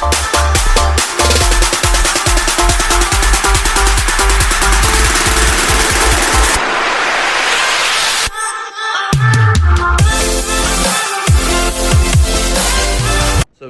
So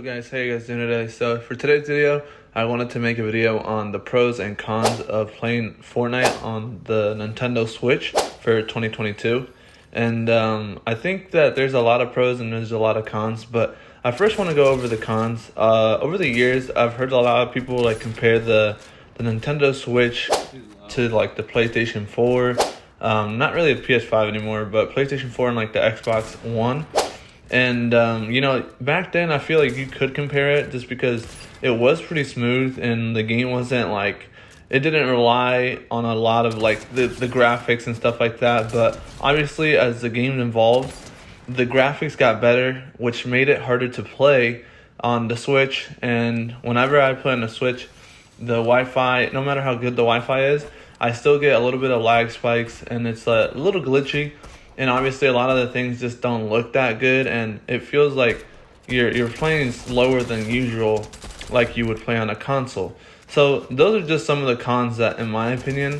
guys, how you guys doing today? So for today's video, I wanted to make a video on the pros and cons of playing Fortnite on the Nintendo Switch for 2022. And I think that there's a lot of pros and there's a lot of cons, but I first want to go over the cons. Over the years, I've heard a lot of people like compare the Nintendo Switch to like the PlayStation 4. Not really the PS5 anymore, but PlayStation 4 and like the Xbox One. And, back then I feel like you could compare it just because it was pretty smooth and the game wasn't like, it didn't rely on a lot of like the graphics and stuff like that. But obviously as the game evolved, the graphics got better, which made it harder to play on the Switch. And whenever I play on the Switch, the Wi-Fi, no matter how good the Wi-Fi is, I still get a little bit of lag spikes and it's a little glitchy. And obviously a lot of the things just don't look that good, and it feels like you're playing slower than usual, like you would play on a console. So those are just some of the cons that, in my opinion,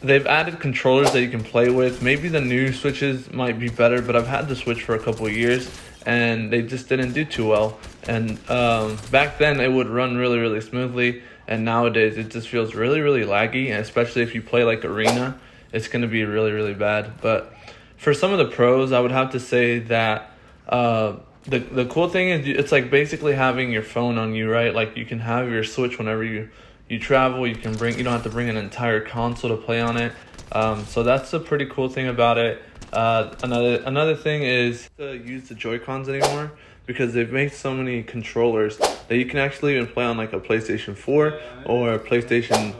they've added controllers that you can play with. Maybe the new Switches might be better, but I've had the Switch for a couple of years, and they just didn't do too well. And back then it would run really, really smoothly, and nowadays it just feels really, really laggy, and especially if you play like Arena, it's going to be really, really bad. But for some of the pros, I would have to say that the cool thing is it's like basically having your phone on you, right? Like you can have your Switch whenever you travel. You don't have to bring an entire console to play on it. So that's a pretty cool thing about it. Another thing is to use the Joy-Cons anymore, because they've made so many controllers that you can actually even play on like a PlayStation 4 or a PlayStation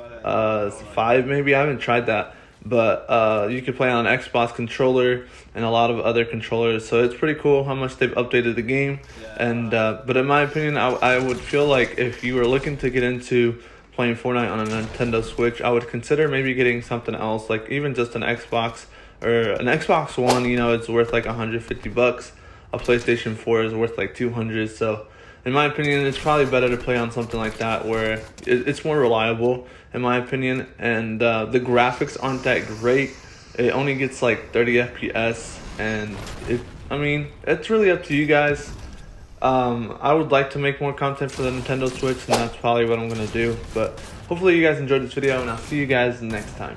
5 maybe. I haven't tried that. But you can play on an Xbox controller and a lot of other controllers. So it's pretty cool how much they've updated the game. But in my opinion, I would feel like if you were looking to get into playing Fortnite on a Nintendo Switch, I would consider maybe getting something else, like even just an Xbox or an Xbox One. It's worth like $150. A PlayStation 4 is worth like $200. So in my opinion, it's probably better to play on something like that where it's more reliable, in my opinion, and the graphics aren't that great. It only gets like 30 FPS, and it's really up to you guys. I would like to make more content for the Nintendo Switch, and that's probably what I'm going to do. But hopefully you guys enjoyed this video, and I'll see you guys next time.